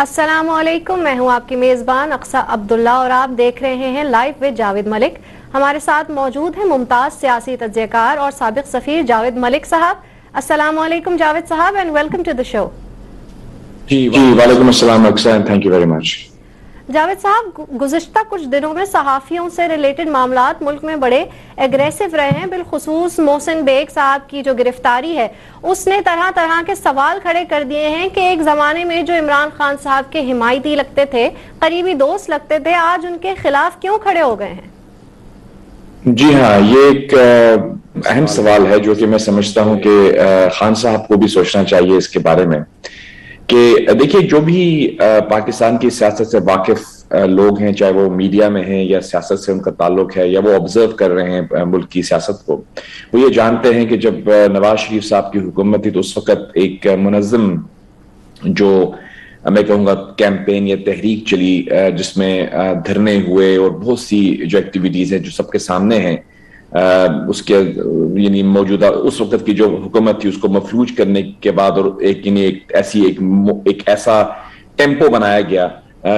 السلام علیکم، میں ہوں آپ کی میزبان اقصیٰ عبداللہ اور آپ دیکھ رہے ہیں لائیو ود جاوید ملک۔ ہمارے ساتھ موجود ہیں ممتاز سیاسی تجزیہ کار اور سابق سفیر جاوید ملک صاحب۔ السلام علیکم جاوید صاحب اینڈ ویلکم ٹو دی شو۔ جی وعلیکم السلام Aqsa, thank you very much. Javed صاحب، گزشتہ کچھ دنوں میں صحافیوں سے ریلیٹڈ معاملات ملک میں بڑے ایگریسو رہے ہیں، بالخصوص محسن بیگ صاحب کی جو گرفتاری ہے اس نے طرح طرح کے سوال کھڑے کر دیے ہیں کہ ایک زمانے میں جو عمران خان صاحب کے حمایتی لگتے تھے، قریبی دوست لگتے تھے، آج ان کے خلاف کیوں کھڑے ہو گئے ہیں؟ جی ہاں، یہ ایک اہم سوال ہے جو کہ میں سمجھتا ہوں کہ خان صاحب کو بھی سوچنا چاہیے اس کے بارے میں کہ دیکھیے جو بھی پاکستان کی سیاست سے واقف لوگ ہیں، چاہے وہ میڈیا میں ہیں یا سیاست سے ان کا تعلق ہے یا وہ آبزرو کر رہے ہیں ملک کی سیاست کو، وہ یہ جانتے ہیں کہ جب نواز شریف صاحب کی حکومت تھی تو اس وقت ایک منظم جو میں کہوں گا کیمپین یا تحریک چلی جس میں دھرنے ہوئے اور بہت سی جو ایکٹیویٹیز ہیں جو سب کے سامنے ہیں، اس کے یعنی موجودہ اس وقت کی جو حکومت تھی اس کو مفلوج کرنے کے بعد، اور ایک ایسا ٹیمپو بنایا گیا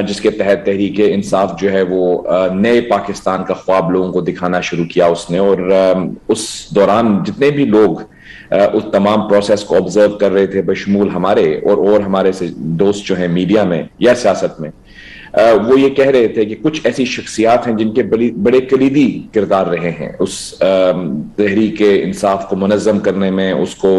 جس کے تحت تحریک انصاف جو ہے وہ نئے پاکستان کا خواب لوگوں کو دکھانا شروع کیا اس نے، اور اس دوران جتنے بھی لوگ اس تمام پروسیس کو آبزرو کر رہے تھے بشمول ہمارے اور ہمارے سے دوست جو ہیں میڈیا میں یا سیاست میں، وہ یہ کہہ رہے تھے کہ کچھ ایسی شخصیات ہیں جن کے بڑے کلیدی کردار رہے ہیں اس تحریک انصاف کو منظم کرنے میں، اس کو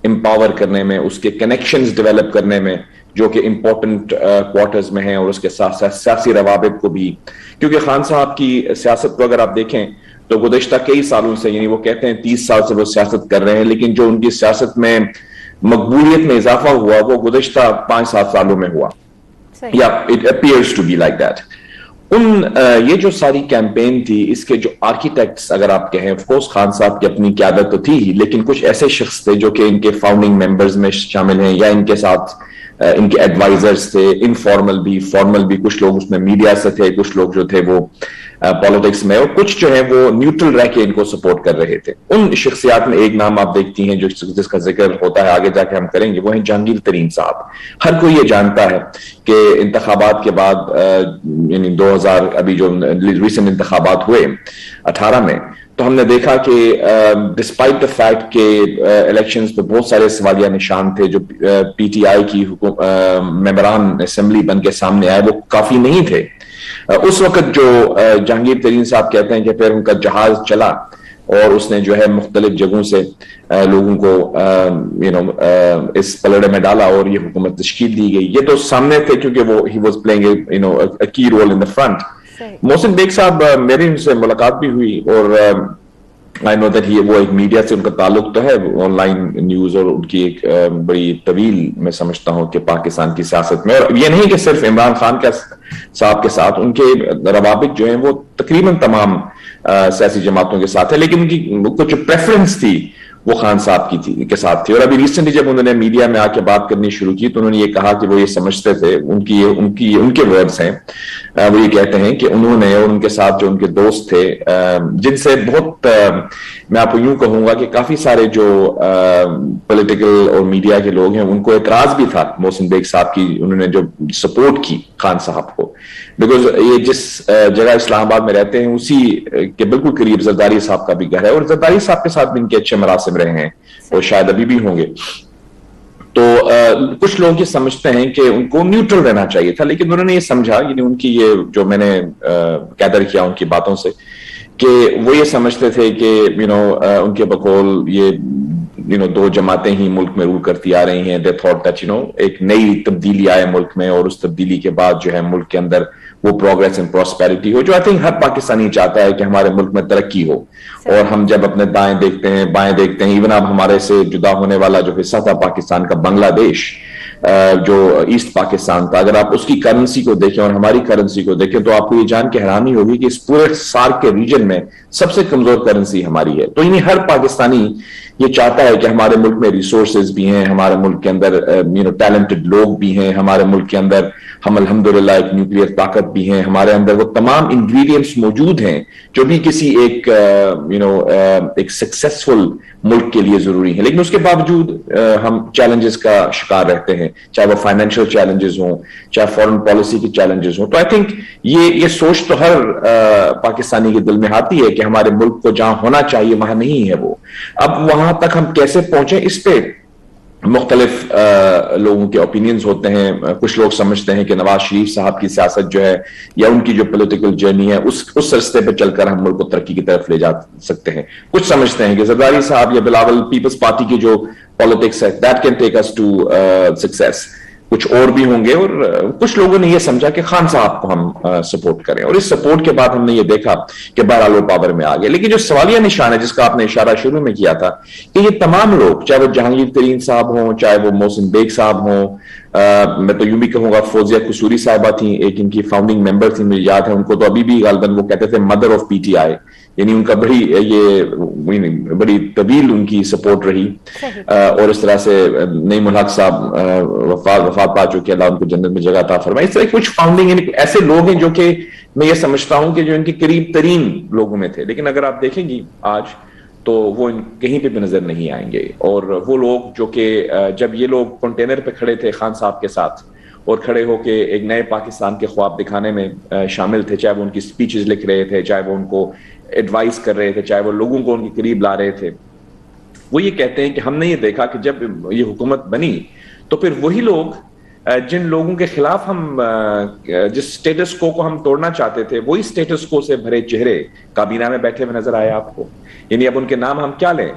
امپاور کرنے میں، اس کے کنیکشنز ڈیولپ کرنے میں جو کہ امپورٹنٹ کوارٹرز میں ہیں، اور اس کے ساتھ ساتھ سیاسی روابط کو بھی، کیونکہ خان صاحب کی سیاست کو اگر آپ دیکھیں تو گزشتہ کئی سالوں سے، یعنی وہ کہتے ہیں 30 سال سے وہ سیاست کر رہے ہیں، لیکن جو ان کی سیاست میں مقبولیت میں اضافہ ہوا وہ گزشتہ 5-7 سالوں میں ہوا، یا it appears to be like that۔ یہ جو ساری کیمپین تھی، اس کے جو آرکیٹیکٹس اگر آپ کہیں، آف کورس خان صاحب کی اپنی قیادت تو تھی ہی، لیکن کچھ ایسے شخص تھے جو کہ ان کے فاؤنڈنگ ممبرز میں شامل ہیں یا ان کے ساتھ ان کے ایڈوائزرز تھے، انفارمل بھی فارمل بھی، کچھ لوگ اس میں میڈیا سے تھے، کچھ لوگ جو تھے وہ پالیٹکس میں، اور کچھ جو ہے وہ نیوٹرل رہ کے ان کو سپورٹ کر رہے تھے۔ ان شخصیات میں ایک نام آپ دیکھتی ہیں جس کا ذکر ہوتا ہے، آگے جا کے ہم کریں گے، وہ ہیں جہانگیر ترین صاحب۔ ہر کوئی یہ جانتا ہے کہ انتخابات کے بعد یعنی 2000 ابھی جو ریسنٹ انتخابات ہوئے 18 میں، تو ہم نے دیکھا کہ ڈسپائٹ دا فیکٹ کہ الیکشنز پہ بہت سارے سوالیہ نشان تھے، جو پی ٹی آئی کی ممبران اسمبلی بن کے سامنے آئے وہ کافی نہیں تھے۔ اس وقت جو جہانگیر ترین صاحب کہتے ہیں کہ پھر ان کا جہاز چلا اور اس نے جو ہے مختلف جگہوں سے لوگوں کو اس پلڑے میں ڈالا اور یہ حکومت تشکیل دی گئی، یہ تو سامنے تھے کیونکہ وہ he was playing a key role in the front. Mohsin Baig صاحب، میری ان سے ملاقات بھی ہوئی اور I know that وہ ایک میڈیا سے ان کا تعلق تو ہے، آن لائن نیوز، اور ان کی ایک بڑی طویل میں سمجھتا ہوں کہ پاکستان کی سیاست میں، اور یہ نہیں کہ صرف عمران خان صاحب کے ساتھ، ان کے روابط جو ہیں وہ تقریباً تمام سیاسی جماعتوں کے ساتھ ہے، لیکن ان کی کچھ پریفرنس تھی وہ خان صاحب کے ساتھ تھی۔ اور ابھی ریسنٹلی جب انہوں نے میڈیا میں آ کے بات کرنی شروع کی تو انہوں نے یہ کہا کہ وہ یہ سمجھتے تھے، ان کے ورڈز ہیں، وہ یہ کہتے ہیں کہ انہوں نے اور ان کے ساتھ جو ان کے دوست تھے، جن سے بہت میں آپ کو یوں کہوں گا کہ کافی سارے جو پولیٹیکل اور میڈیا کے لوگ ہیں ان کو اعتراض بھی تھا محسن بیگ صاحب کی، انہوں نے جو سپورٹ کی خان صاحب کو، بیکاز یہ جس جگہ اسلام آباد میں رہتے ہیں اسی کے بالکل قریب زرداری صاحب کا بھی گھر ہے، اور زرداری صاحب کے ساتھ بھی ان کے اچھے مراسم رہے ہیں اور شاید ابھی بھی ہوں گے۔ تو کچھ لوگ یہ سمجھتے ہیں کہ ان کو نیوٹرل رہنا چاہیے تھا، لیکن انہوں نے یہ سمجھا، یعنی ان کی یہ جو میں نے گیدر کیا ان کی باتوں سے، کہ وہ یہ سمجھتے تھے کہ ان کے بقول یہ دو جماعتیں ہی ملک میں رول کرتی آ رہی ہیں، دے تھاٹ دیٹ ایک نئی تبدیلی آئے ملک میں، اور اس تبدیلی کے بعد جو ہے ملک کے اندر وہ پروگریس اینڈ پراسپیرٹی ہو، جو آئی تھنک ہر پاکستانی چاہتا ہے کہ ہمارے ملک میں ترقی ہو۔ اور ہم جب اپنے دائیں دیکھتے ہیں بائیں دیکھتے ہیں، ایون اب ہمارے سے جدا ہونے والا جو حصہ تھا پاکستان کا بنگلہ دیش، جو ایسٹ پاکستان تھا، اگر آپ اس کی کرنسی کو دیکھیں اور ہماری کرنسی کو دیکھیں تو آپ کو یہ جان کے حیرانی ہوگی کہ اس پورے سارک کے ریجن میں سب سے کمزور کرنسی ہماری ہے۔ تو یعنی ہر پاکستانی یہ چاہتا ہے کہ ہمارے ملک میں ریسورسز بھی ہیں، ہمارے ملک کے اندر ٹیلنٹڈ لوگ بھی ہیں، ہمارے ملک کے اندر ہم الحمدللہ ایک نیوکلیئر طاقت بھی ہیں، ہمارے اندر وہ تمام انگریڈینٹس موجود ہیں جو بھی کسی ایک سکسیسفل ملک کے لیے ضروری ہے، لیکن اس کے باوجود ہم چیلنجز کا شکار رہتے ہیں۔ ہیں, چاہے وہ فائنینشیل چیلنجز ہوں, چاہے فورن پالیسی کی چیلنجز ہوں. تو آئی تھنک یہ سوچ تو ہر پاکستانی کے دل میں آتی ہے کہ ہمارے ملک کو جہاں ہونا چاہیے وہاں نہیں ہے وہ. اب وہاں تک ہم کیسے پہنچیں, اس پہ مختلف لوگوں کے اوپینینز ہوتے ہیں. کچھ لوگ سمجھتے ہیں کہ نواز شریف صاحب کی سیاست جو ہے یا ان کی جو پولیٹیکل جرنی ہے اس رستے پہ چل کر ہم ملک کو ترقی کی طرف لے جا سکتے ہیں. کچھ سمجھتے ہیں کہ زرداری صاحب یا بلاول پیپلز پارٹی کی جو پالیٹکس ہے that can take us to success. کچھ اور بھی ہوں گے, اور کچھ لوگوں نے یہ سمجھا کہ خان صاحب کو ہم سپورٹ کریں, اور اس سپورٹ کے بعد ہم نے یہ دیکھا کہ بہرحال وہ پاور میں آ گئے. لیکن جو سوالیہ نشان ہے جس کا آپ نے اشارہ شروع میں کیا تھا کہ یہ تمام لوگ, چاہے وہ جہانگیر ترین صاحب ہوں, چاہے وہ محسن بیگ صاحب ہوں, میں تو یوں بھی کہوں گا فوزیہ قصوری صاحبہ تھیں, ایک ان کی فاؤنڈنگ ممبر تھیں, مجھے یاد ہے ان کو تو ابھی بھی غالباً وہ کہتے تھے mother of P T I, یعنی ان کا بڑی طویل ان کی سپورٹ رہی. اور اس طرح سے نعیم الحق صاحب وفات پا چکے, اللہ ان کو جنت میں جگہ عطا فرمائے. اس طرح کچھ فاؤنڈنگ یعنی ایسے لوگ ہیں جو کہ میں یہ سمجھتا ہوں کہ جو ان کے قریب ترین لوگوں میں تھے, لیکن اگر آپ دیکھیں گی آج تو وہ کہیں پہ بھی نظر نہیں آئیں گے. اور وہ لوگ جو کہ جب یہ لوگ کنٹینر پہ کھڑے تھے خان صاحب کے ساتھ اور کھڑے ہو کے ایک نئے پاکستان کے خواب دکھانے میں شامل تھے, چاہے وہ ان کی سپیچز لکھ رہے تھے, چاہے وہ ان کو ایڈوائز کر رہے تھے, چاہے وہ لوگوں کو ان کے قریب لا رہے تھے, وہ یہ کہتے ہیں کہ ہم نے یہ دیکھا کہ جب یہ حکومت بنی تو پھر وہی لوگ جن لوگوں کے خلاف ہم جس سٹیٹس کو ہم توڑنا چاہتے تھے وہی سٹیٹس کو سے بھرے چہرے کابینہ میں بیٹھے ہوئے نظر آئے آپ کو. یعنی اب ان کے نام ہم کیا لیں,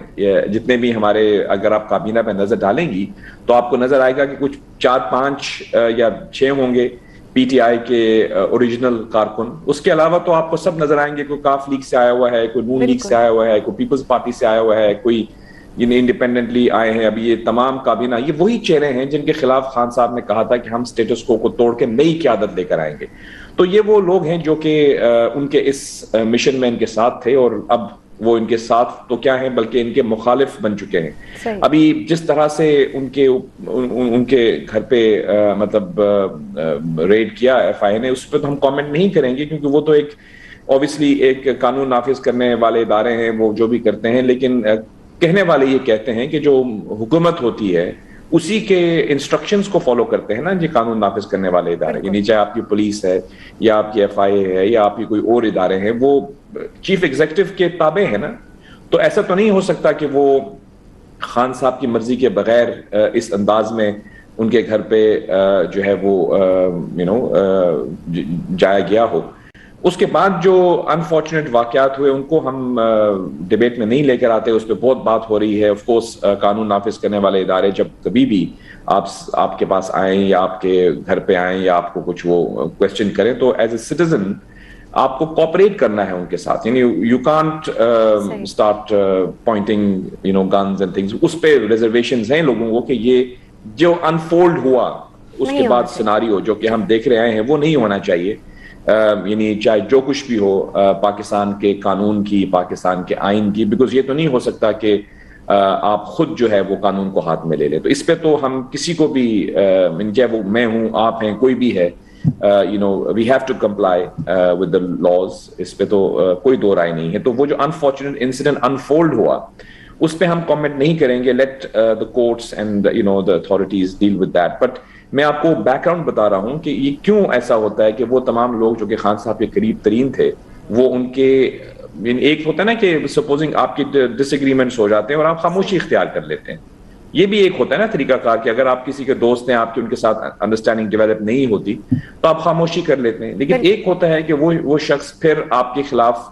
جتنے بھی ہمارے, اگر آپ کابینہ پہ نظر ڈالیں گی تو آپ کو نظر آئے گا کہ کچھ 4-5 یا 6 ہوں گے پی ٹی آئی کے اوریجنل کارکن. اس کے علاوہ تو آپ کو سب نظر آئیں گے, کوئی کاف لیگ سے آیا ہوا ہے, کوئی نون لیگ سے آیا ہوا ہے, کوئی پیپلز پارٹی سے آیا ہوا ہے, کوئی انڈیپینڈنٹلی آئے ہیں. ابھی یہ تمام کابینہ یہ وہی چہرے ہیں جن کے خلاف خان صاحب نے کہا تھا کہ ہم سٹیٹس کو توڑ کے نئی قیادت لے کر آئیں گے. تو یہ وہ لوگ ہیں جو کہ ان کے اس مشن میں ان کے ساتھ تھے, اور اب وہ ان کے ساتھ تو کیا ہیں بلکہ ان کے مخالف بن چکے ہیں. ابھی جس طرح سے ان کے گھر پہ مطلب ریڈ کیا ایف آئی نے, اس پہ تو ہم کامنٹ نہیں کریں گے کیونکہ وہ تو ایک اوبیسلی ایک قانون نافذ کرنے والے ادارے ہیں, وہ جو بھی کرتے ہیں. لیکن کہنے والے یہ کہتے ہیں کہ جو حکومت ہوتی ہے اسی کے انسٹرکشنز کو فالو کرتے ہیں نا جی قانون نافذ کرنے والے ادارے, یعنی چاہے آپ کی پولیس ہے یا آپ کی ایف آئی اے ہے یا آپ کی کوئی اور ادارے ہیں, وہ چیف ایگزیکٹو کے تابع ہے نا. تو ایسا تو نہیں ہو سکتا کہ وہ خان صاحب کی مرضی کے بغیر اس انداز میں ان کے گھر پہ جو ہے وہ جایا گیا ہو. اس کے بعد جو انفارچونیٹ واقعات ہوئے ان کو ہم ڈیبیٹ میں نہیں لے کر آتے, اس پہ بہت بات ہو رہی ہے. آف کورس قانون نافذ کرنے والے ادارے جب کبھی بھی آپ کے پاس آئیں یا آپ کے گھر پہ آئیں یا آپ کو کچھ وہ کوشچن کریں تو ایز اے سٹیزن آپ کو کوپریٹ کرنا ہے ان کے ساتھ. یعنی you can't start pointing guns and things. اس پہ ریزرویشنز ہیں لوگوں کو کہ یہ جو انفولڈ ہوا اس کے بعد سیناریو جو کہ ہم دیکھ رہے ہیں وہ نہیں ہونا چاہیے. یعنی چاہے جو کچھ بھی ہو پاکستان کے قانون کی, پاکستان کے آئین کی, بیکاز یہ تو نہیں ہو سکتا کہ آپ خود جو ہے وہ قانون کو ہاتھ میں لے لیں. تو اس پہ تو ہم کسی کو بھی, چاہے وہ میں ہوں, آپ ہیں, کوئی بھی ہے, we have to comply with the laws. اس پہ تو کوئی دو رائے نہیں ہے. تو وہ جو انفارچونیٹ انسیڈنٹ انفولڈ ہوا اس پہ ہم کامنٹ نہیں کریں گے. Let the courts and the authorities deal with that. But میں آپ کو بیک گراؤنڈ بتا رہا ہوں کہ یہ کیوں ایسا ہوتا ہے کہ وہ تمام لوگ جو کہ خان صاحب کے قریب ترین تھے وہ ان کے ایک ہوتا ہے نا کہ سپوزنگ آپ کی ڈس ایگریمنٹس ہو جاتے ہیں اور آپ خاموشی اختیار کر لیتے ہیں. یہ بھی ایک ہوتا ہے نا طریقہ کار کہ اگر آپ کسی کے دوست ہیں, آپ کی ان کے ساتھ انڈرسٹینڈنگ ڈیولپ نہیں ہوتی تو آپ خاموشی کر لیتے ہیں. لیکن ایک ہوتا ہے کہ وہ شخص پھر آپ کے خلاف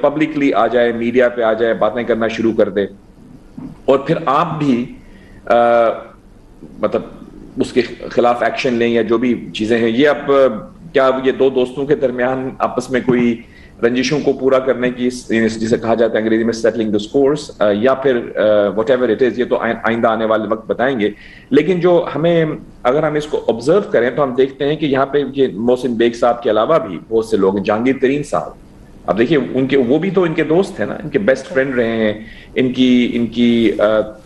پبلکلی آ جائے, میڈیا پہ آ جائے, باتیں کرنا شروع کر دے, اور پھر آپ بھی مطلب اس کے خلاف ایکشن لیں یا جو بھی چیزیں ہیں. یہ اب کیا یہ دو دوستوں کے درمیان آپس میں کوئی رنجشوں کو پورا کرنے کی, جسے کہا جاتا ہے انگریزی میں سیٹلنگ دی اسکورس, یا پھر وٹ ایور اٹ از, یہ تو آئندہ آنے والے وقت بتائیں گے. لیکن جو اگر ہم اس کو آبزرو کریں تو ہم دیکھتے ہیں کہ یہاں پہ یہ محسن بیگ صاحب کے علاوہ بھی بہت سے لوگ ہیں. جہانگیر ترین صاحب, اب دیکھیے وہ بھی تو ان کے دوست ہیں نا, ان کے بیسٹ فرینڈ رہے ہیں. ان کی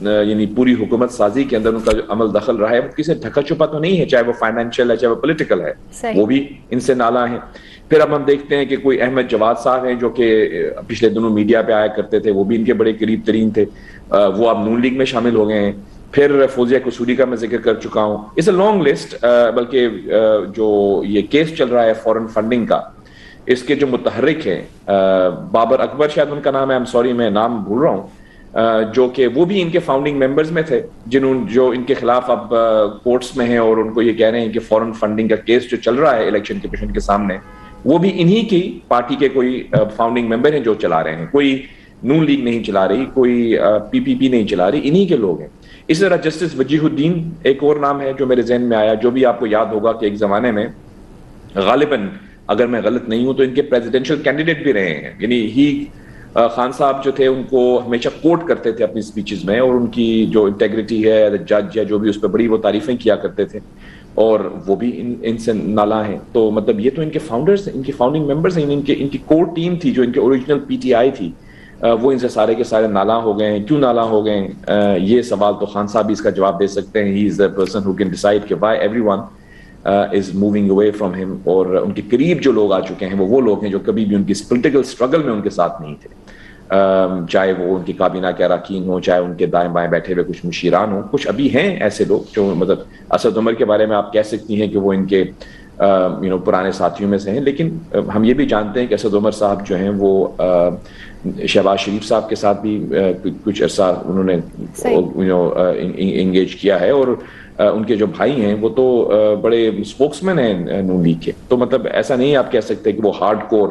یعنی پوری حکومت سازی کے اندر ان کا جو عمل دخل رہا ہے وہ کسی ڈھکا چھپا تو نہیں ہے, چاہے وہ فائنینشیل ہے چاہے وہ پولیٹیکل ہے, وہ بھی ان سے نالا ہیں. پھر اب ہم دیکھتے ہیں کہ کوئی احمد جواد صاحب ہیں جو کہ پچھلے دنوں میڈیا پہ آیا کرتے تھے, وہ بھی ان کے بڑے قریب ترین تھے. وہ اب نون لیگ میں شامل ہو گئے ہیں. پھر فوزیہ قصوری کا میں ذکر کر چکا ہوں. It's a long list. بلکہ جو یہ کیس چل رہا ہے فورن فنڈنگ کا, اس کے جو متحرک ہیں بابر اکبر شاید ان کا نام ہے, I'm sorry میں نام بھول رہا ہوں, جو کہ وہ بھی ان کے فاؤنڈنگ ممبرز میں تھے, جو ان کے خلاف اب کورٹس میں ہیں اور ان کو یہ کہہ رہے ہیں کہ فورن فنڈنگ کا کیس جو چل رہا ہے الیکشن کمیشن کے سامنے, وہ بھی انہی کی پارٹی کے کوئی فاؤنڈنگ ممبر ہیں جو چلا رہے ہیں. کوئی نون لیگ نہیں چلا رہی, کوئی PPP نہیں چلا رہی, انہی کے لوگ ہیں. اسی طرح جسٹس وجیہ الدین ایک اور نام ہے جو میرے ذہن میں آیا, جو بھی آپ کو یاد ہوگا کہ ایک زمانے میں غالباً اگر میں غلط نہیں ہوں تو ان کے پریزیڈنشل کینڈیڈیٹ بھی رہے ہیں. یعنی خان صاحب جو تھے ان کو ہمیشہ کوٹ کرتے تھے اپنی سپیچز میں, اور ان کی جو انٹیگریٹی ہے جج یا جو بھی اس پہ بڑی وہ تعریفیں کیا کرتے تھے, اور وہ بھی ان سے نالا ہیں. تو مطلب یہ تو ان کے فاؤنڈرز ہیں, ان کے فاؤنڈنگ ممبرز ہیں, ان کی کور ٹیم تھی جو ان کے اوریجنل PTI تھی, وہ ان سے سارے کے سارے نالا ہو گئے ہیں. کیوں نالا ہو گئے ہیں یہ سوال تو خان صاحب بھی اس کا جواب دے سکتے ہیں. He is the person who can decide کہ why everyone is moving away from him. اور ان کے قریب جو لوگ آ چکے ہیں وہ لوگ ہیں جو کبھی بھی ان کی پولیٹیکل اسٹرگل میں ان کے ساتھ نہیں تھے, چاہے وہ ان کی کابینہ کے اراکین ہوں, چاہے ان کے دائیں بائیں بیٹھے ہوئے کچھ مشیران ہوں. کچھ ابھی ہیں ایسے لوگ جو مطلب اسد عمر کے بارے میں آپ کہہ سکتی ہیں کہ وہ ان کے پرانے ساتھیوں میں سے ہیں, لیکن ہم یہ بھی جانتے ہیں کہ اسد عمر صاحب جو ہیں وہ شہباز شریف صاحب کے ساتھ بھی کچھ عرصہ انہوں نے انگیج کیا ہے, اور ان کے جو بھائی ہیں وہ تو بڑے اسپوکس مین ہیں نون لیگ کے. تو مطلب ایسا نہیں آپ کہہ سکتے کہ وہ ہارڈ کور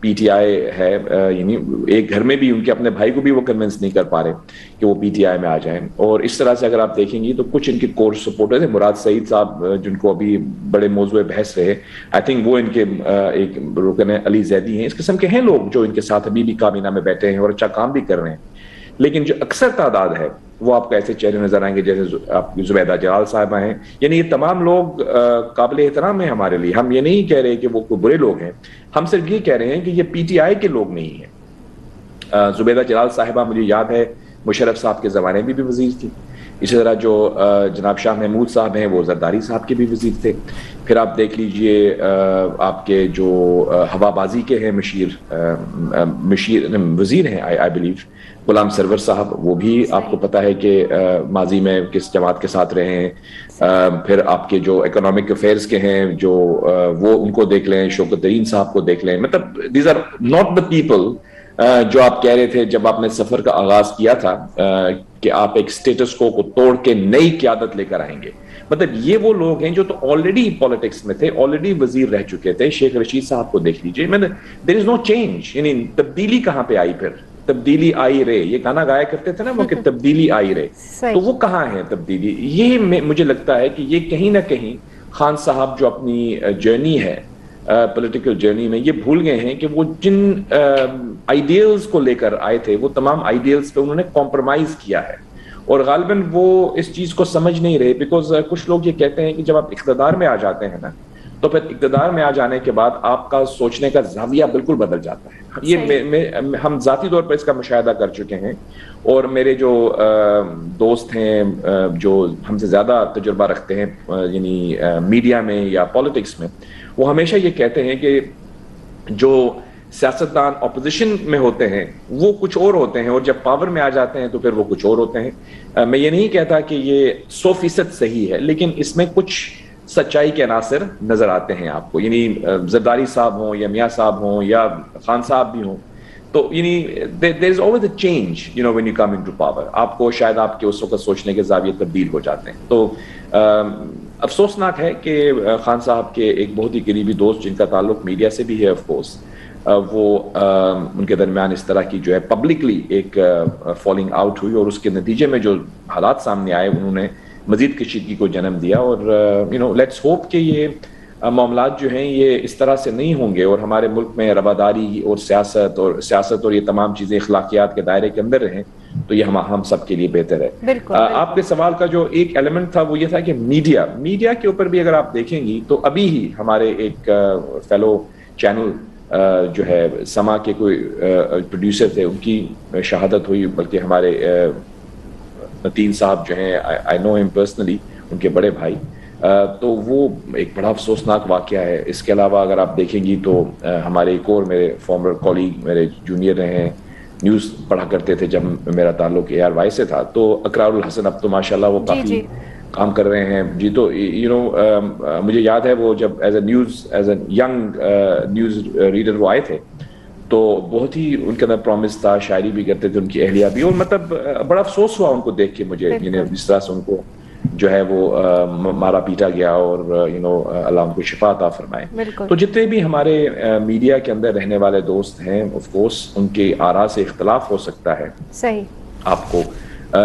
PTI ہے. یعنی ایک گھر میں بھی ان کے اپنے بھائی کو بھی وہ کنونس نہیں کر پا رہے کہ وہ PTI میں آ جائیں. اور اس طرح سے اگر آپ دیکھیں گی تو کچھ ان کے کور سپورٹرز ہیں, مراد سعید صاحب جن کو ابھی بڑے موضوع بحث رہے, آئی تھنک وہ ان کے ایک رکن علی زیدی ہیں. اس قسم کے ہیں لوگ جو ان کے ساتھ ابھی بھی کابینہ میں بیٹھے ہیں اور اچھا کام بھی کر رہے ہیں. لیکن جو اکثر تعداد ہے وہ آپ کو ایسے چہرے نظر آئیں گے جیسے آپ کی زبیدہ جلال صاحبہ ہیں. یعنی یہ تمام لوگ قابل احترام ہیں ہمارے لیے. ہم یہ نہیں کہہ رہے کہ وہ کوئی برے لوگ ہیں, ہم صرف یہ کہہ رہے ہیں کہ یہ PTI کے لوگ نہیں ہیں. زبیدہ جلال صاحبہ مجھے یاد ہے مشرف صاحب کے زمانے میں بھی وزیر تھی. اسی طرح جو جناب شاہ محمود صاحب ہیں وہ زرداری صاحب کے بھی وزیر تھے. پھر آپ دیکھ لیجئے آپ کے جو ہوا بازی کے ہیں مشیر وزیر ہیں آئی بلیو غلام سرور صاحب, وہ بھی آپ کو پتہ ہے کہ ماضی میں کس جماعت کے ساتھ رہے ہیں. پھر آپ کے جو اکنامک افیئرز کے ہیں جو وہ ان کو دیکھ لیں, شوکت ترین صاحب کو دیکھ لیں. مطلب these are not the people جو آپ کہہ رہے تھے جب آپ نے سفر کا آغاز کیا تھا کہ آپ ایک سٹیٹس کو توڑ کے نئی قیادت لے کر آئیں گے. مطلب یہ وہ لوگ ہیں جو تو آلریڈی پالیٹکس میں تھے, آلریڈی وزیر رہ چکے تھے. شیخ رشید صاحب کو دیکھ لیجئے, دیر از نو چینج. یعنی تبدیلی کہاں پہ آئی؟ پھر تبدیلی آئی رے, یہ گانا گایا کرتے تھے نا وہ کہ تبدیلی آئی رے, تو وہ کہاں ہے تبدیلی؟ یہ مجھے لگتا ہے کہ یہ کہیں نہ کہیں خان صاحب جو اپنی جرنی ہے پولیٹیکل جرنی میں یہ بھول گئے ہیں کہ وہ جن آئیڈیلز کو لے کر آئے تھے وہ تمام آئیڈیلز پہ انہوں نے کمپرومائز کیا ہے, اور غالباً وہ اس چیز کو سمجھ نہیں رہے. بیکاز کچھ لوگ یہ کہتے ہیں کہ جب آپ اقتدار میں آ جاتے ہیں نا تو پھر اقتدار میں آ جانے کے بعد آپ کا سوچنے کا زاویہ بالکل بدل جاتا ہے. یہ ہم ذاتی طور پر اس کا مشاہدہ کر چکے ہیں, اور میرے جو دوست ہیں جو ہم سے زیادہ تجربہ رکھتے ہیں یعنی میڈیا میں یا پالیٹکس میں, وہ ہمیشہ یہ کہتے ہیں کہ جو سیاستدان اپوزیشن میں ہوتے ہیں وہ کچھ اور ہوتے ہیں, اور جب پاور میں آ جاتے ہیں تو پھر وہ کچھ اور ہوتے ہیں. میں یہ نہیں کہتا کہ یہ 100% صحیح ہے, لیکن اس میں کچھ سچائی کے عناصر نظر آتے ہیں آپ کو. یعنی زرداری صاحب ہوں یا میاں صاحب ہوں یا خان صاحب بھی ہوں, تو یعنی there is always a change when you come into power. آپ کو شاید آپ کے اس وقت سوچنے کے زاویے تبدیل ہو جاتے ہیں. تو افسوسناک ہے کہ خان صاحب کے ایک بہت ہی قریبی دوست جن کا تعلق میڈیا سے بھی ہے آف کورس, وہ ان کے درمیان اس طرح کی جو ہے پبلکلی ایک فالنگ آؤٹ ہوئی, اور اس کے نتیجے میں جو حالات سامنے آئے انہوں نے مزید کشیدگی کو جنم دیا. اور لیٹس ہوپ کہ یہ معاملات جو ہیں یہ اس طرح سے نہیں ہوں گے, اور ہمارے ملک میں رواداری اور سیاست اور یہ تمام چیزیں اخلاقیات کے دائرے کے اندر رہیں, تو یہ ہم سب کے لیے بہتر ہے. آپ کے سوال کا جو ایک ایلیمنٹ تھا وہ یہ تھا کہ میڈیا کے اوپر بھی اگر آپ دیکھیں گی تو ابھی ہی ہمارے ایک فیلو چینل جو ہے سما کے کوئی پروڈیوسر تھے, ان کی شہادت ہوئی. بلکہ ہمارے متین صاحب جو ہیں آئی نو ہم پرسنلی, ان کے بڑے بھائی, تو وہ ایک بڑا افسوسناک واقعہ ہے. اس کے علاوہ اگر آپ دیکھیں گی تو ہمارے ایک اور میرے فارمر کولیگ میرے جونیئر رہے ہیں نیوز پڑھا کرتے تھے جب میرا تعلق ARY سے تھا. تو اقرار الحسن اب تو ماشاءاللہ وہ کافی کام کر رہے ہیں جی. تو مجھے یاد ہے وہ جب as a young news reader وہ آئے تھے تو بہت ہی ان کے اندر پرومس تھا, شاعری بھی کرتے تھے, ان کی اہلیہ بھی, اور مطلب بڑا افسوس ہوا ان کو دیکھ کے مجھے, جس طرح سے ان کو جو ہے وہ مارا پیٹا گیا, اور اللہ ان کو شفا عطا فرمائے. تو جتنے بھی ہمارے میڈیا کے اندر رہنے والے دوست ہیں, آف کورس ان کے آراء سے اختلاف ہو سکتا ہے صحیح آپ کو,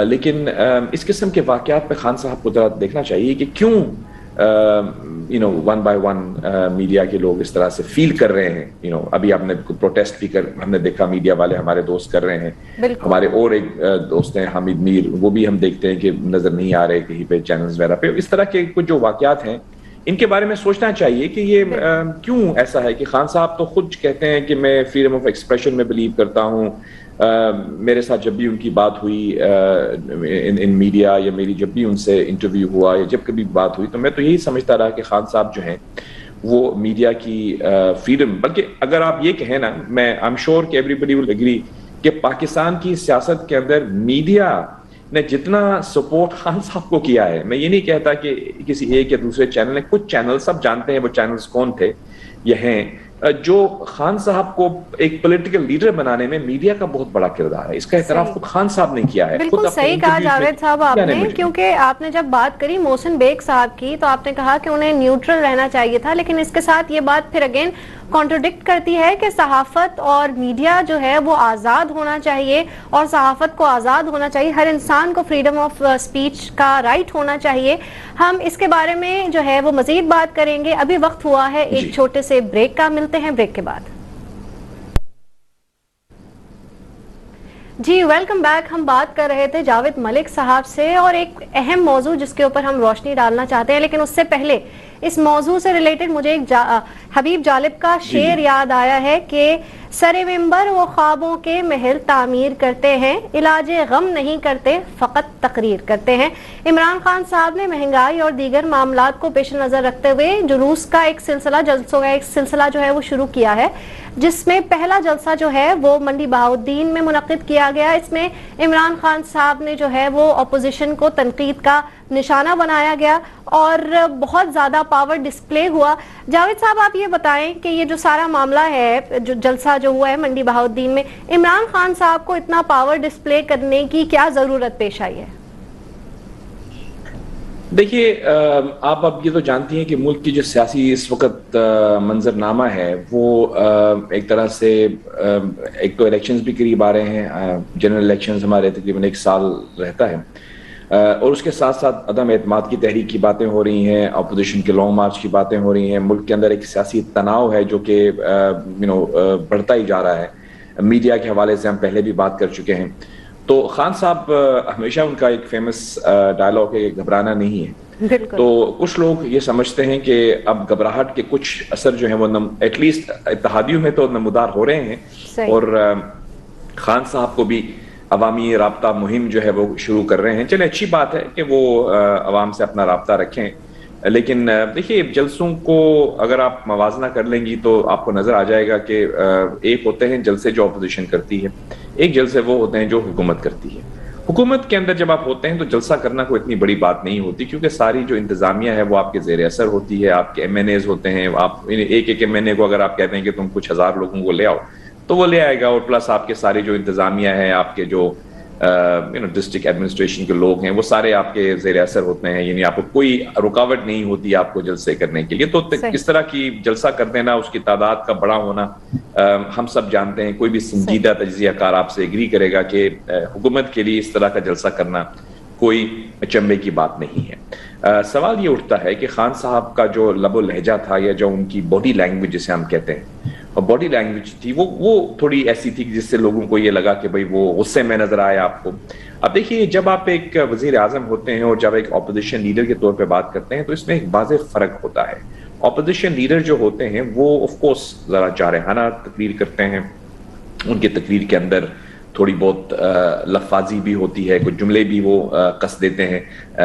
لیکن اس قسم کے واقعات پہ خان صاحب کو ذرا دیکھنا چاہیے کہ کیوں ون بائی ون میڈیا کے لوگ اس طرح سے فیل کر رہے ہیں. ابھی آپ نے پروٹیسٹ بھی ہم نے دیکھا میڈیا والے ہمارے دوست کر رہے ہیں. ہمارے اور ایک دوست ہیں حامد میر, وہ بھی ہم دیکھتے ہیں کہ نظر نہیں آ رہے کہیں پہ چینلز وغیرہ پہ. اس طرح کے کچھ جو واقعات ہیں ان کے بارے میں سوچنا چاہیے کہ یہ کیوں ایسا ہے کہ خان صاحب تو خود کہتے ہیں کہ میں فریڈم آف ایکسپریشن میں بلیو کرتا ہوں. میرے ساتھ جب بھی ان کی بات ہوئی ان میڈیا, یا میری جب بھی ان سے انٹرویو ہوا, یا جب کبھی بات ہوئی, تو میں تو یہی سمجھتا رہا کہ خان صاحب جو ہیں وہ میڈیا کی فریڈم, بلکہ اگر آپ یہ کہیں نا, میں آئی ایم شیور کہ ایوری بڈی ول ایگری کہ پاکستان کی سیاست کے اندر میڈیا نے جتنا سپورٹ خان صاحب کو کیا ہے, میں یہ نہیں کہتا کہ کسی ایک یا دوسرے چینل نے, کچھ چینل سب جانتے ہیں وہ چینلز کون تھے یہ ہیں, جو خان صاحب کو ایک پولیٹیکل لیڈر بنانے میں میڈیا کا بہت بڑا کردار ہے. اس کا اعتراف خود خان صاحب نے کیا ہے. بالکل صحیح کہا جاوید صاحب آپ نے, کیونکہ آپ نے جب بات کری محسن بیگ صاحب کی تو آپ نے کہا کہ انہیں نیوٹرل رہنا چاہیے تھا, لیکن اس کے ساتھ یہ بات پھر اگین کانٹرڈکٹ کرتی ہے کہ صحافت اور میڈیا جو ہے وہ آزاد ہونا چاہیے, اور صحافت کو آزاد ہونا چاہیے, ہر انسان کو فریڈم آف سپیچ کا رائٹ ہونا چاہیے. ہم اس کے بارے میں جو ہے وہ مزید بات کریں گے. ابھی وقت ہوا ہے ایک چھوٹے سے بریک کا, ملتے ہیں بریک کے بعد. جی ویلکم بیک. ہم بات کر رہے تھے جاوید ملک صاحب سے, اور ایک اہم موضوع جس کے اوپر ہم روشنی ڈالنا چاہتے ہیں, لیکن اس سے پہلے اس موضوع سے ریلیٹڈ مجھے ایک حبیب جالب کا شعر یاد آیا ہے کہ سر ممبر وہ خوابوں کے محل تعمیر کرتے ہیں, علاج غم نہیں کرتے فقط تقریر کرتے ہیں. عمران خان صاحب نے مہنگائی اور دیگر معاملات کو پیش نظر رکھتے ہوئے جلوس کا ایک سلسلہ, جلسوں کا ایک سلسلہ جو ہے وہ شروع کیا ہے, جس میں پہلا جلسہ جو ہے وہ منڈی بہاؤالدین میں منعقد کیا گیا. اس میں عمران خان صاحب نے جو ہے وہ اپوزیشن کو تنقید کا نشانہ بنایا گیا اور بہت زیادہ پاور ڈسپلے ہوا. جاوید صاحب آپ یہ بتائیں کہ یہ جو سارا معاملہ ہے, جو جلسہ جو ہوا ہے منڈی بہاؤالدین میں, عمران خان صاحب کو اتنا پاور ڈسپلے کرنے کی کیا ضرورت پیش آئی ہے؟ دیکھیے آپ اب یہ تو جانتی ہیں کہ ملک کی جو سیاسی اس وقت منظرنامہ ہے وہ ایک طرح سے, ایک تو الیکشنز بھی قریب آ رہے ہیں, جنرل الیکشنز ہمارے تقریباً 1 سال رہتا ہے, اور اس کے ساتھ ساتھ عدم اعتماد کی تحریک کی باتیں ہو رہی ہیں, اپوزیشن کے لانگ مارچ کی باتیں ہو رہی ہیں, ملک کے اندر ایک سیاسی تناؤ ہے جو کہ بڑھتا ہی جا رہا ہے. میڈیا کے حوالے سے ہم پہلے بھی بات کر چکے ہیں. تو خان صاحب ہمیشہ ان کا ایک فیمس ڈائلاگ ہے کہ گھبرانا نہیں ہے. تو کچھ لوگ یہ سمجھتے ہیں کہ اب گھبراہٹ کے کچھ اثر جو ہیں وہ ایٹ لیسٹ اتحادیوں میں تو نمودار ہو رہے ہیں, اور خان صاحب کو بھی عوامی رابطہ مہم جو ہے وہ شروع کر رہے ہیں. چلے اچھی بات ہے کہ وہ عوام سے اپنا رابطہ رکھیں, لیکن دیکھیے جلسوں کو اگر آپ موازنہ کر لیں گی تو آپ کو نظر آ جائے گا کہ ایک ہوتے ہیں جلسے جو اپوزیشن کرتی ہے, ایک جلسے وہ ہوتے ہیں جو حکومت کرتی ہے. حکومت کے اندر جب آپ ہوتے ہیں تو جلسہ کرنا کوئی اتنی بڑی بات نہیں ہوتی, کیونکہ ساری جو انتظامیہ ہے وہ آپ کے زیر اثر ہوتی ہے, آپ کے ایم این ایز ہوتے ہیں. آپ ایک ایم این اے کو اگر آپ کہتے ہیں کہ تم کچھ 1000 لوگوں کو لے آؤ تو وہ لے آئے گا, اور پلس آپ کے سارے جو انتظامیہ ہیں, آپ کے جو ڈسٹرکٹ ایڈمنسٹریشن کے لوگ ہیں, وہ سارے آپ کے زیر اثر ہوتے ہیں. یعنی آپ کو کوئی رکاوٹ نہیں ہوتی آپ کو جلسے کرنے کے لیے. تو اس طرح کی جلسہ کر دینا, اس کی تعداد کا بڑا ہونا, ہم سب جانتے ہیں, کوئی بھی سنجیدہ تجزیہ کار آپ سے ایگری کرے گا کہ حکومت کے لیے اس طرح کا جلسہ کرنا کوئی اچنبے کی بات نہیں ہے. سوال یہ اٹھتا ہے کہ خان صاحب کا جو لب و لہجہ تھا, یا جو ان کی باڈی لینگویج جسے ہم کہتے ہیں, اور باڈی لینگویج تھی وہ تھوڑی ایسی تھی جس سے لوگوں کو یہ لگا کہ بھئی وہ غصے میں نظر آیا آپ کو. اب دیکھیے جب آپ ایک وزیر اعظم ہوتے ہیں اور جب ایک اپوزیشن لیڈر کے طور پہ بات کرتے ہیں تو اس میں ایک واضح فرق ہوتا ہے. اپوزیشن لیڈر جو ہوتے ہیں وہ آف کورس ذرا جارحانہ تقریر کرتے ہیں, ان کی تقریر کے اندر تھوڑی بہت لفاظی بھی ہوتی ہے, کچھ جملے بھی وہ کس دیتے ہیں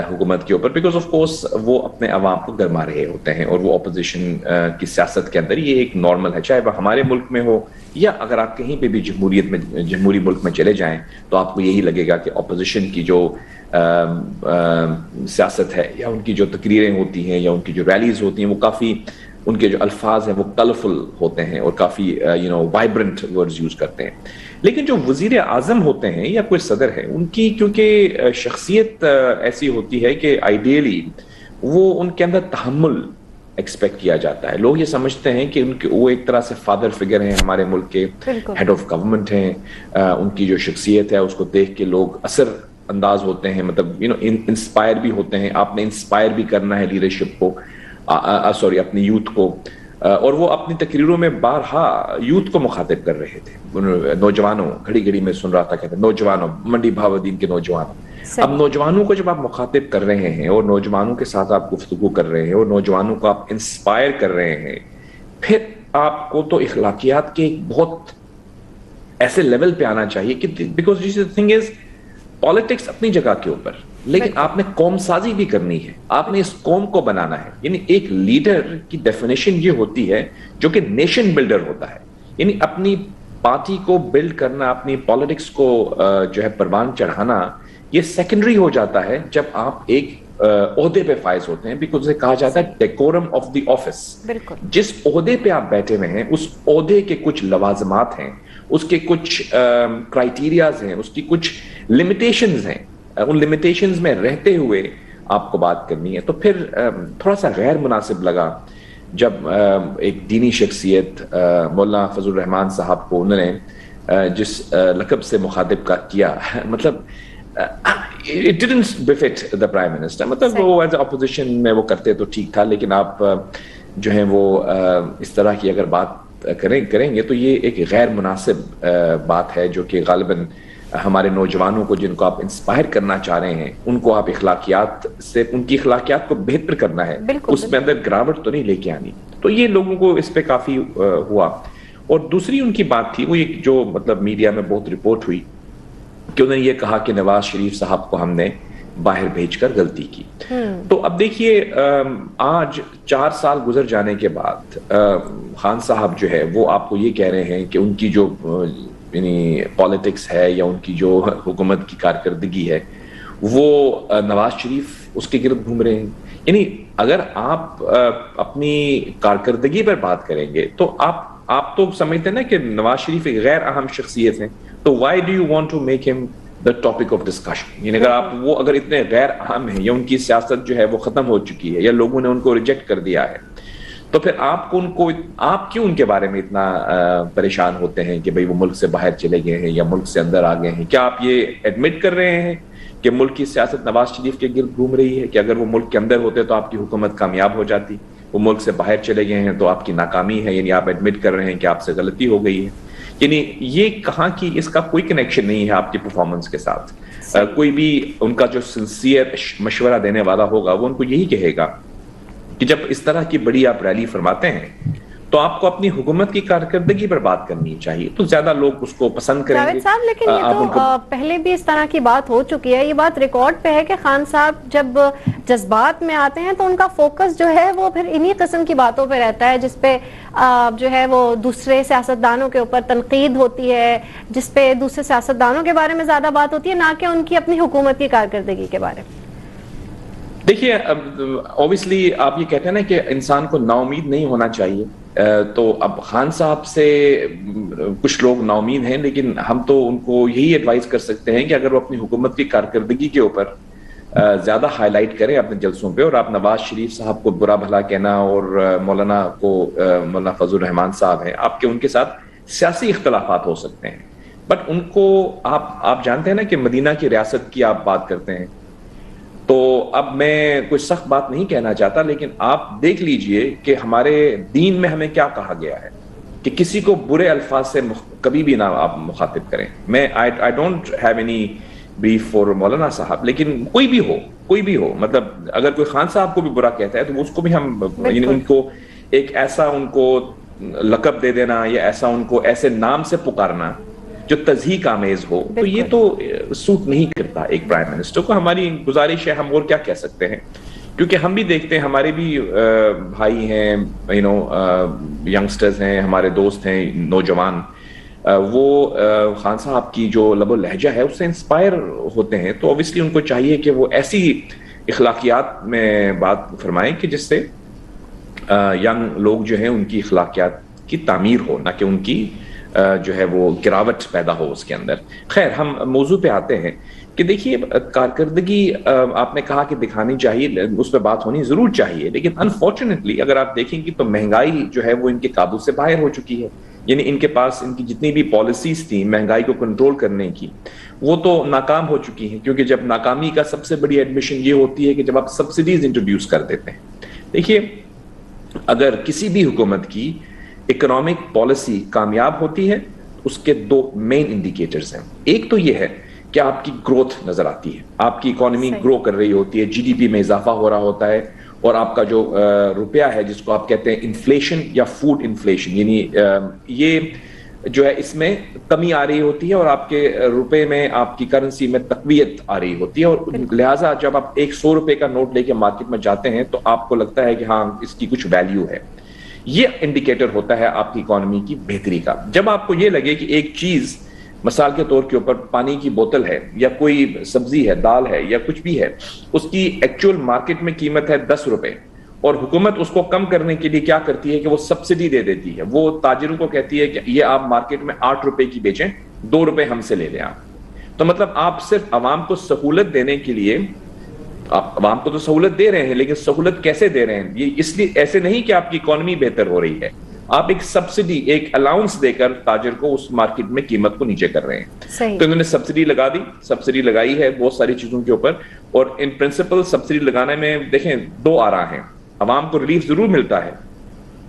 حکومت کے اوپر, بیکاز آف کورس وہ اپنے عوام کو گرما رہے ہوتے ہیں, اور وہ اپوزیشن کی سیاست کے اندر یہ ایک نارمل ہے, چاہے وہ ہمارے ملک میں ہو یا اگر آپ کہیں پہ بھی جمہوری ملک میں چلے جائیں تو آپ کو یہی لگے گا کہ اپوزیشن کی جو سیاست ہے یا ان کی جو تقریریں ہوتی ہیں یا ان کی جو ریلیز ہوتی ہیں وہ کافی, ان کے جو الفاظ ہیں وہ کلرفل ہوتے ہیں اور کافی وائبرنٹ ورڈز یوز کرتے ہیں. لیکن جو وزیر اعظم ہوتے ہیں یا کوئی صدر ہے, ان کی کیونکہ شخصیت ایسی ہوتی ہے کہ آئیڈیلی وہ ان کے اندر تحمل ایکسپیکٹ کیا جاتا ہے. لوگ یہ سمجھتے ہیں کہ وہ ایک طرح سے فادر فگر ہیں ہمارے ملک کے, ہیڈ آف گورنمنٹ ہیں, ان کی جو شخصیت ہے اس کو دیکھ کے لوگ اثر انداز ہوتے ہیں, مطلب انسپائر بھی ہوتے ہیں. آپ نے انسپائر بھی کرنا ہے لیڈرشپ کو, اپنی یوتھ کو, اور وہ اپنی تقریروں میں بارہا یوتھ کو مخاطب کر رہے تھے, نوجوانوں. گھڑی میں سن رہا تھا کہتے ہیں نوجوانوں, منڈی بہاودین کے نوجوانوں. اب نوجوانوں کو جب آپ مخاطب کر رہے ہیں اور نوجوانوں کے ساتھ آپ گفتگو کر رہے ہیں اور نوجوانوں کو آپ انسپائر کر رہے ہیں, پھر آپ کو تو اخلاقیات کے ایک بہت ایسے لیول پہ آنا چاہیے کہ because this thing is politics اپنی جگہ کے اوپر, لیکن آپ نے قوم سازی بھی کرنی ہے, آپ نے اس قوم کو بنانا ہے. یعنی ایک لیڈر کی ڈیفینیشن یہ ہوتی ہے جو کہ نیشن بلڈر ہوتا ہے, یعنی اپنی پارٹی کو بلڈ کرنا, اپنی پالیٹکس کو جو ہے پروان چڑھانا, یہ سیکنڈری ہو جاتا ہے جب آپ ایک عہدے پہ فائز ہوتے ہیں, بیکاز اسے کہا جاتا ہے ڈیکورم آف دی آفس. جس عہدے پہ آپ بیٹھے ہوئے ہیں اس عہدے کے کچھ لوازمات ہیں, اس کے کچھ کرائیٹیریاز ہیں, اس کی کچھ لمیٹیشنز ہیں, ان لمیٹیشنز میں رہتے ہوئے آپ کو بات کرنی ہے. تو پھر تھوڑا سا غیر مناسب لگا جب ایک دینی شخصیت مولانا فضل الرحمان صاحب کو انہوں نے جس لقب سے مخاطب کیا, مطلب it didn't befit the prime minister. مطلب وہ ایز اپوزیشن میں وہ کرتے تو ٹھیک تھا, لیکن آپ جو ہیں وہ اس طرح کی اگر بات کریں گے تو یہ ایک غیر مناسب بات ہے, جو کہ غالباً ہمارے نوجوانوں کو, جن کو آپ انسپائر کرنا چاہ رہے ہیں, ان کو آپ اخلاقیات سے, ان کی اخلاقیات کو بہتر کرنا ہے, اس میں اندر گراوٹ تو نہیں لے کے آنی. تو یہ لوگوں کو اس پہ کافی ہوا. اور دوسری ان کی بات تھی وہ ایک جو مطلب میڈیا میں بہت رپورٹ ہوئی کہ انہوں نے یہ کہا کہ نواز شریف صاحب کو ہم نے باہر بھیج کر غلطی کی. تو اب دیکھیے آج 4 سال گزر جانے کے بعد خان صاحب جو ہے وہ آپ کو یہ کہہ رہے ہیں کہ ان کی جو یعنی پالیٹکس ہے یا ان کی جو حکومت کی کارکردگی ہے وہ نواز شریف اس کے گرد گھوم رہے ہیں. یعنی اگر آپ اپنی کارکردگی پر بات کریں گے تو آپ تو سمجھتے ہیں نا کہ نواز شریف ایک غیر اہم شخصیت ہیں, تو why do you want to make him the topic of discussion? یعنی اگر اتنے غیر اہم ہیں یا ان کی سیاست جو ہے وہ ختم ہو چکی ہے یا لوگوں نے ان کو ریجیکٹ کر دیا ہے, تو پھر آپ کیوں ان کے بارے میں اتنا پریشان ہوتے ہیں کہ بھئی وہ ملک سے باہر چلے گئے ہیں یا ملک سے اندر آ گئے ہیں؟ کیا آپ یہ ایڈمٹ کر رہے ہیں کہ ملک کی سیاست نواز شریف کے گرد گھوم رہی ہے, کہ اگر وہ ملک کے اندر ہوتے تو آپ کی حکومت کامیاب ہو جاتی, وہ ملک سے باہر چلے گئے ہیں تو آپ کی ناکامی ہے, یعنی آپ ایڈمٹ کر رہے ہیں کہ آپ سے غلطی ہو گئی ہے. یعنی یہ کہاں کی, اس کا کوئی کنیکشن نہیں ہے آپ کی پرفارمنس کے ساتھ. کوئی بھی ان کا جو سنسیئر مشورہ دینے والا ہوگا وہ ان کو یہی کہے گا کہ جب اس طرح کی بڑی آپ ریلی فرماتے ہیں تو آپ کو اپنی حکومت کی کارکردگی پر بات کرنی چاہیے, تو زیادہ لوگ اس کو پسند کریں گے. جاوید صاحب لیکن یہ تو پہلے بھی اس طرح کی بات ہو چکی ہے, یہ بات ریکارڈ پہ ہے کہ خان صاحب جب جذبات میں آتے ہیں تو ان کا فوکس جو ہے وہ پھر انہی قسم کی باتوں پہ رہتا ہے جس پہ جو ہے وہ دوسرے سیاستدانوں کے اوپر تنقید ہوتی ہے, جس پہ دوسرے سیاستدانوں کے بارے میں زیادہ بات ہوتی ہے, نہ کہ ان کی اپنی حکومت کی کارکردگی کے بارے میں. دیکھیے اوبیسلی آپ یہ کہتے ہیں نا کہ انسان کو نا امید نہیں ہونا چاہیے, تو اب خان صاحب سے کچھ لوگ نا امید ہیں, لیکن ہم تو ان کو یہی ایڈوائز کر سکتے ہیں کہ اگر وہ اپنی حکومت کی کارکردگی کے اوپر زیادہ ہائی لائٹ کریں اپنے جلسوں پہ, اور آپ نواز شریف صاحب کو برا بھلا کہنا اور مولانا فضل الرحمان صاحب ہیں, آپ کے ان کے ساتھ سیاسی اختلافات ہو سکتے ہیں, بٹ ان کو آپ جانتے ہیں نا کہ مدینہ کی ریاست کی آپ بات کرتے ہیں, تو اب میں کوئی سخت بات نہیں کہنا چاہتا, لیکن آپ دیکھ لیجئے کہ ہمارے دین میں ہمیں کیا کہا گیا ہے کہ کسی کو برے الفاظ سے کبھی بھی نہ آپ مخاطب کریں. میں I don't have any beef for مولانا صاحب, لیکن کوئی بھی ہو مطلب اگر کوئی خان صاحب کو بھی برا کہتا ہے تو اس کو بھی ہم یعنی ان کو ایک ایسا ان کو لقب دے دینا یا ایسا ان کو ایسے نام سے پکارنا جو تضحیک آمیز ہو, تو یہ تو سوٹ نہیں کرتا ایک پرائم منسٹر کو. ہماری گزارش ہے, ہم اور کیا کہہ سکتے ہیں, کیونکہ ہم بھی دیکھتے ہیں, ہمارے بھی بھائی ہیں, ینگسٹرز ہیں, ہمارے دوست ہیں نوجوان, وہ خان صاحب کی جو لب و لہجہ ہے اس سے انسپائر ہوتے ہیں. تو اوبیسلی ان کو چاہیے کہ وہ ایسی اخلاقیات میں بات فرمائیں کہ جس سے ینگ لوگ جو ہیں ان کی اخلاقیات کی تعمیر ہو, نہ کہ ان کی جو ہے وہ گراوٹ پیدا ہو اس کے اندر. خیر, ہم موضوع پہ آتے ہیں کہ دیکھیے کارکردگی آپ نے کہا کہ دکھانی چاہیے, اس پہ بات ہونی ضرور چاہیے, لیکن انفارچونیٹلی اگر آپ دیکھیں گے تو مہنگائی جو ہے وہ ان کے قابو سے باہر ہو چکی ہے. یعنی ان کے پاس ان کی جتنی بھی پالیسیز تھیں مہنگائی کو کنٹرول کرنے کی, وہ تو ناکام ہو چکی ہیں, کیونکہ جب ناکامی کا سب سے بڑی ایڈمیشن یہ ہوتی ہے کہ جب آپ سبسڈیز انٹروڈیوس کر دیتے ہیں. دیکھیے, اگر کسی بھی حکومت کی اکنامک پالیسی کامیاب ہوتی ہے, اس کے دو مین انڈیکیٹرز ہیں. ایک تو یہ ہے کہ آپ کی گروتھ نظر آتی ہے, آپ کی اکانومی گرو کر رہی ہوتی ہے, جی ڈی پی میں اضافہ ہو رہا ہوتا ہے, اور آپ کا جو روپیہ ہے جس کو آپ کہتے ہیں انفلیشن یا فوڈ انفلیشن, یعنی یہ جو ہے اس میں کمی آ رہی ہوتی ہے, اور آپ کے روپے میں, آپ کی کرنسی میں تقویت آ رہی ہوتی ہے, اور لہٰذا جب آپ ایک 100 روپے کا نوٹ لے کے مارکیٹ میں جاتے ہیں تو آپ کو لگتا ہے کہ ہاں اس کی کچھ ویلیو ہے. یہ انڈیکیٹر ہوتا ہے آپ کی اکانومی کی بہتری کا. جب آپ کو یہ لگے کہ ایک چیز مثال کے طور کے اوپر پانی کی بوتل ہے, یا کوئی سبزی ہے, دال ہے, یا کچھ بھی ہے, اس کی ایکچوئل مارکیٹ میں قیمت ہے 10 روپے, اور حکومت اس کو کم کرنے کے لیے کیا کرتی ہے کہ وہ سبسڈی دے دیتی ہے, وہ تاجروں کو کہتی ہے کہ یہ آپ مارکیٹ میں 8 روپے کی بیچیں, 2 روپے ہم سے لے لیں آپ. تو مطلب آپ صرف عوام کو سہولت دینے کے لیے, آپ عوام کو تو سہولت دے رہے ہیں, لیکن سہولت کیسے دے رہے ہیں, یہ اس لیے ایسے نہیں کہ آپ کی اکانومی بہتر ہو رہی ہے, آپ ایک سبسڈی, ایک الاؤنس دے کر تاجر کو اس مارکیٹ میں قیمت کو نیچے کر رہے ہیں. تو انہوں نے سبسڈی لگا دی, سبسڈی لگائی ہے بہت ساری چیزوں کے اوپر, اور ان پرنسپل سبسڈی لگانے میں دیکھیں دو آرا ہیں. عوام کو ریلیف ضرور ملتا ہے,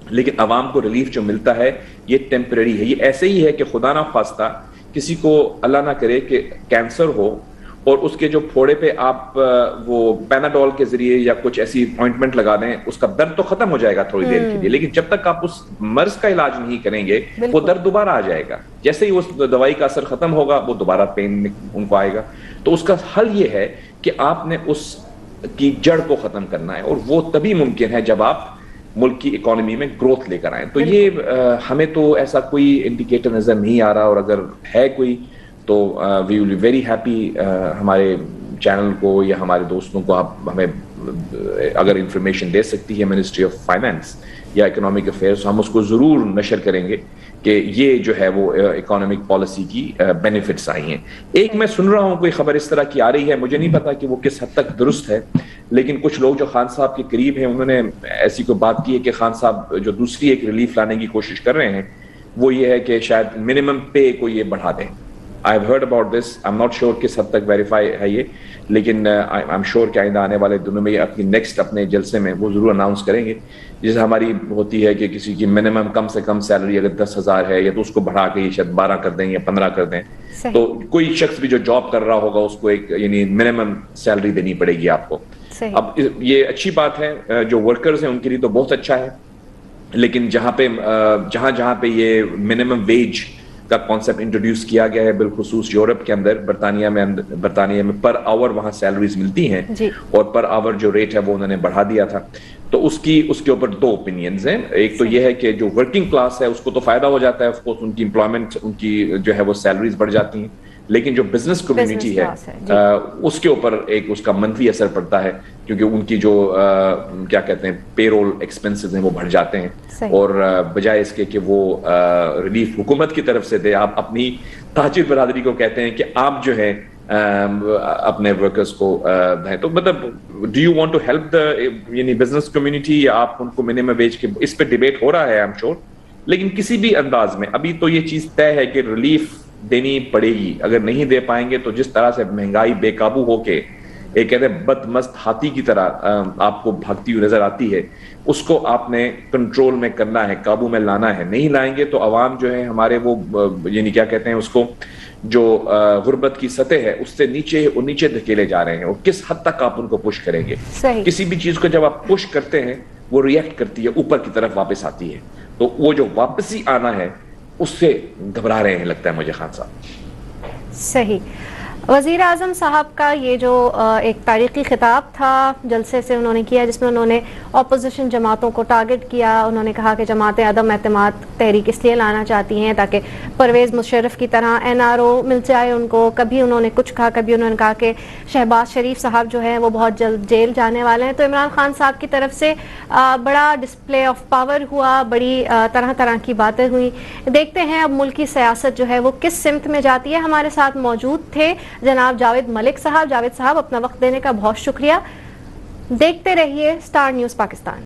لیکن عوام کو ریلیف جو ملتا ہے یہ ٹیمپریری ہے. یہ ایسے ہی ہے کہ خدا نہ خواستہ کسی کو اللہ نہ کرے کہ کینسر ہو, اور اس کے جو پھوڑے پہ آپ وہ پیناڈول کے ذریعے یا کچھ ایسی اپوائنٹمنٹ لگا دیں, اس کا درد تو ختم ہو جائے گا تھوڑی دیر کے لیے, لیکن جب تک آپ اس مرض کا علاج نہیں کریں گے وہ درد دوبارہ آ جائے گا. جیسے ہی اس دوائی کا اثر ختم ہوگا وہ دوبارہ پین ان کو آئے گا. تو اس کا حل یہ ہے کہ آپ نے اس کی جڑ کو ختم کرنا ہے, اور وہ تبھی ممکن ہے جب آپ ملک کی اکانومی میں گروتھ لے کر آئیں. تو یہ ہمیں تو ایسا کوئی انڈیکیٹر نظر نہیں آ رہا, اور اگر ہے کوئی تو وی ول بی ویری ہیپی. ہمارے چینل کو یا ہمارے دوستوں کو آپ ہمیں اگر انفارمیشن دے سکتی ہے منسٹری آف فائنانس یا اکنامک افیئرس, ہم اس کو ضرور نشر کریں گے کہ یہ جو ہے وہ اکانومک پالیسی کی بینیفٹس آئی ہیں. ایک میں سن رہا ہوں کوئی خبر اس طرح کی آ رہی ہے, مجھے نہیں پتا کہ وہ کس حد تک درست ہے, لیکن کچھ لوگ جو خان صاحب کے قریب ہیں انہوں نے ایسی کوئی بات کی ہے کہ خان صاحب جو دوسری ایک ریلیف لانے کی کوشش کر رہے ہیں وہ یہ ہے کہ شاید منیمم پے کو یہ بڑھا دیں. I have heard about this. I'm not sure کس حد تک ویریفائی ہے یہ, لیکن I'm sure کہ آئندہ آنے والے دنوں میں اپنی نیکسٹ اپنے جلسے میں وہ ضرور اناؤنس کریں گے. جیسے ہماری ہوتی ہے کہ کسی کی منیمم کم سے کم سیلری اگر 10,000 ہے, یا تو اس کو بڑھا کے شاید 12 کر دیں یا 15 کر دیں. تو کوئی شخص بھی جو جاب کر رہا ہوگا اس کو ایک یعنی منیمم سیلری دینی پڑے گی آپ کو. اب یہ اچھی بات ہے, جو ورکرز ہیں ان کے لیے تو بہت اچھا ہے, لیکن جہاں پہ یہ منیمم ویج کا کانسیپٹ انٹروڈیوس کیا گیا ہے, بالخصوص یورپ کے اندر, برطانیہ میں پر آور وہاں سیلریز ملتی ہیں, اور پر آور جو ریٹ ہے وہ انہوں نے بڑھا دیا تھا. تو اس کے اوپر دو اوپینینز ہیں. ایک تو یہ ہے کہ جو ورکنگ کلاس ہے اس کو تو فائدہ ہو جاتا ہے, آف کورس ان کی امپلائمنٹ, ان کی جو ہے وہ سیلریز بڑھ جاتی ہیں, لیکن جو بزنس کمیونٹی ہے اس کے اوپر ایک اس کا منفی اثر پڑتا ہے, کیونکہ ان کی جو کیا کہتے ہیں پے رول ایکسپنسز ہیں وہ بڑھ جاتے ہیں, اور بجائے اس کے کہ وہ ریلیف حکومت کی طرف سے دے, آپ اپنی تاجر برادری کو کہتے ہیں کہ آپ جو ہے اپنے ورکرز کو دیں. تو مطلب do you want to help the یعنی بزنس کمیونٹی, یا آپ ان کو منیمم ویج کے, اس پہ ڈیبیٹ ہو رہا ہے آئی ایم شیور, لیکن کسی بھی انداز میں ابھی تو یہ چیز طے ہے کہ ریلیف دینی پڑے گی. اگر نہیں دے پائیں گے تو جس طرح سے مہنگائی بے قابو ہو کے ایک کہتے ہیں بد مست ہاتھی کی طرح آپ کو بھاگتی ہوئی نظر آتی ہے, اس کو آپ نے کنٹرول میں کرنا ہے, قابو میں لانا ہے. نہیں لائیں گے تو عوام جو ہے ہمارے وہ یعنی کیا کہتے ہیں اس کو, جو غربت کی سطح ہے اس سے نیچے دھکیلے جا رہے ہیں, اور کس حد تک آپ ان کو پش کریں گے. کسی بھی چیز کو جب آپ پش کرتے ہیں وہ ریئیکٹ کرتی ہے, اوپر کی طرف واپس آتی ہے. تو وہ جو واپسی آنا ہے اس سے گھبرا رہے ہیں لگتا ہے مجھے خان صاحب. صحیح. وزیر اعظم صاحب کا یہ جو ایک تاریخی خطاب تھا جلسے سے انہوں نے کیا جس میں انہوں نے اپوزیشن جماعتوں کو ٹارگٹ کیا. انہوں نے کہا کہ جماعتیں عدم اعتماد تحریک اس لیے لانا چاہتی ہیں تاکہ پرویز مشرف کی طرح NRO مل جائے ان کو. کبھی انہوں نے کچھ کہا, کبھی انہوں نے کہا کہ شہباز شریف صاحب جو ہیں وہ بہت جلد جیل جانے والے ہیں. تو عمران خان صاحب کی طرف سے بڑا ڈسپلے آف پاور ہوا, بڑی طرح طرح کی باتیں ہوئی. دیکھتے ہیں اب ملک کی سیاست جو ہے وہ کس سمت میں جاتی ہے. ہمارے ساتھ موجود تھے جناب جاوید ملک صاحب. جاوید صاحب اپنا وقت دینے کا بہت شکریہ. دیکھتے رہیے سٹار نیوز پاکستان.